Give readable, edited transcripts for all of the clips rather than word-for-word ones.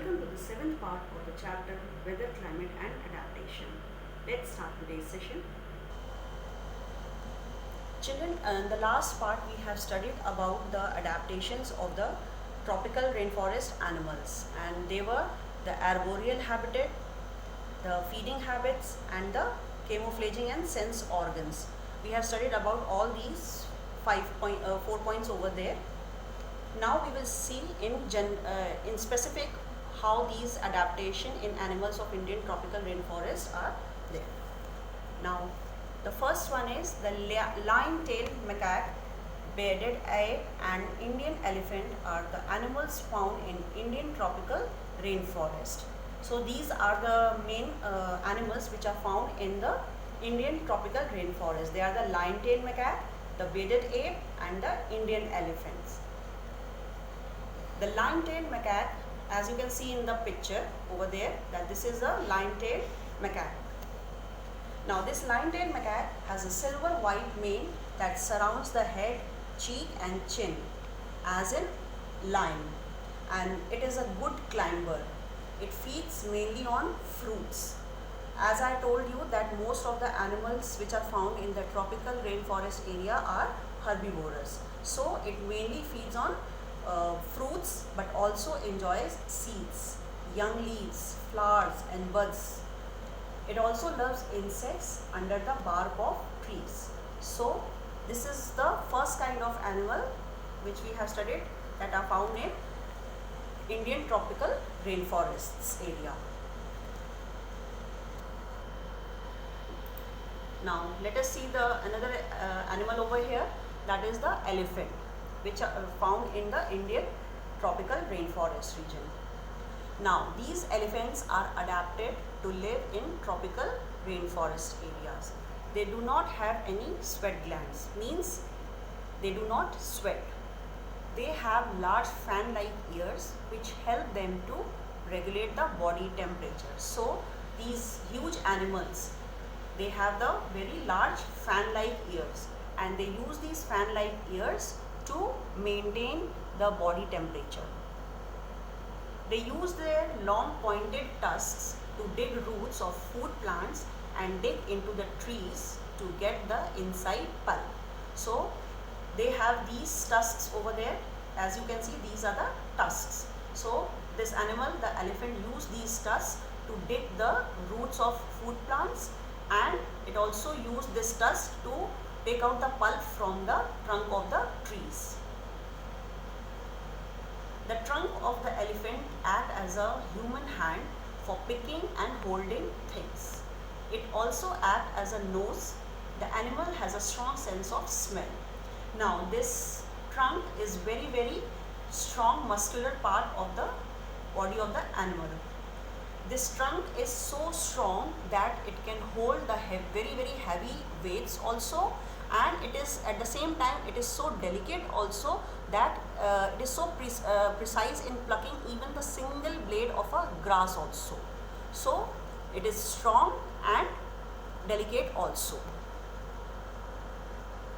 Welcome to the 7th part of the chapter Weather, Climate and Adaptation. Let's start today's session. Children, in the last part we have studied about the adaptations of the tropical rainforest animals, and they were the arboreal habitat, the feeding habits and the camouflaging and sense organs. We have studied about all these 4 points over there. Now we will see in specific how these adaptation in animals of Indian tropical rainforest are there. Now the first one is the lion-tailed macaque, bearded ape and Indian elephant are the animals found in Indian tropical rainforest. So these are the main animals which are found in the Indian tropical rainforest. They are the lion-tailed macaque, the bearded ape and the Indian elephants. The lion-tailed macaque, as you can see in the picture over there, that this is a lion-tailed macaque. Now this lion-tailed macaque has a silver white mane that surrounds the head, cheek and chin as in lion, and it is a good climber. It feeds mainly on fruits. As I told you that most of the animals which are found in the tropical rainforest area are herbivorous. So it mainly feeds on fruits, but also enjoys seeds, young leaves, flowers and buds. It also loves insects under the bark of trees. So this is the first kind of animal which we have studied that are found in Indian tropical rainforests area. Now let us see the another animal over here, that is the elephant, which are found in the Indian tropical rainforest region. Now these elephants are adapted to live in tropical rainforest areas. They do not have any sweat glands, means they do not sweat. They have large fan-like ears which help them to regulate the body temperature. So these huge animals, they have the very large fan-like ears, and they use these fan-like ears to maintain the body temperature. They use their long pointed tusks to dig roots of food plants and dig into the trees to get the inside pulp. So they have these tusks over there. As you can see, these are the tusks. So this animal, the elephant, use these tusks to dig the roots of food plants, and it also use this tusk to take out the pulp from the trunk of the trees. The trunk of the elephant acts as a human hand for picking and holding things. It also acts as a nose. The animal has a strong sense of smell. Now this trunk is very strong muscular part of the body of the animal. This trunk is so strong that it can hold the very heavy weights also, and it is at the same time it is so delicate also that it is so precise in plucking even the single blade of a grass also. So it is strong and delicate also.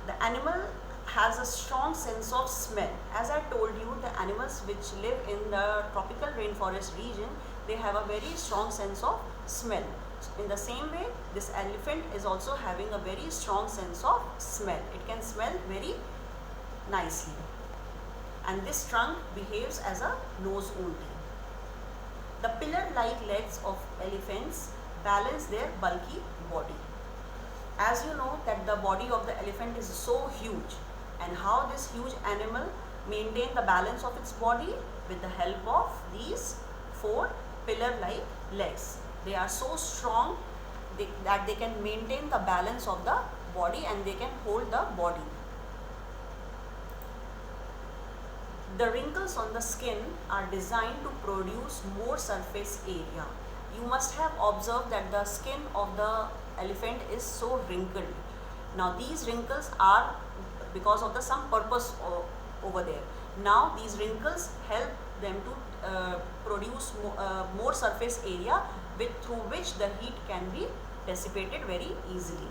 The animal has a strong sense of smell. As I told you, the animals which live in the tropical rainforest region, they have a very strong sense of smell. In the same way, this elephant is also having a very strong sense of smell. It can smell very nicely. And this trunk behaves as a nose only. The pillar-like legs of elephants balance their bulky body. As you know that the body of the elephant is so huge, and how this huge animal maintain the balance of its body with the help of these 4 pillar-like legs. They are so strong that they can maintain the balance of the body and they can hold the body. The wrinkles on the skin are designed to produce more surface area. You must have observed that the skin of the elephant is so wrinkled. Now these wrinkles are because of some purpose over there. Now these wrinkles help them to produce more surface area through which the heat can be dissipated very easily.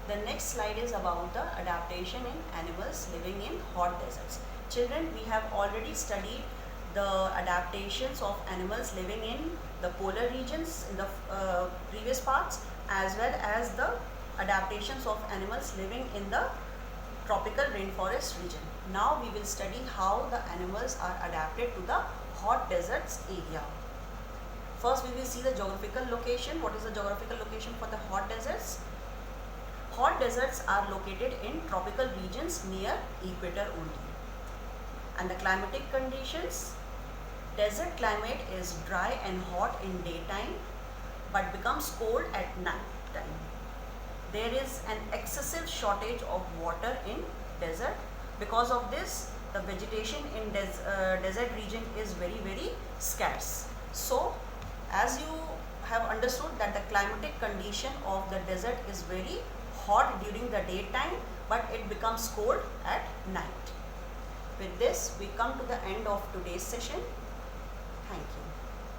The next slide is about the adaptation in animals living in hot deserts. Children, we have already studied the adaptations of animals living in the polar regions in the previous parts, as well as the adaptations of animals living in the tropical rainforest region. Now we will study how the animals are adapted to the hot deserts area. First we will see the geographical location. What is the geographical location for the hot deserts? Hot deserts are located in tropical regions near equator only. And the climatic conditions: desert climate is dry and hot in daytime but becomes cold at night time. There is an excessive shortage of water in desert. Because of this, the vegetation in desert region is very scarce. So as you have understood that the climatic condition of the desert is very hot during the daytime but it becomes cold at night. With this we come to the end of today's session.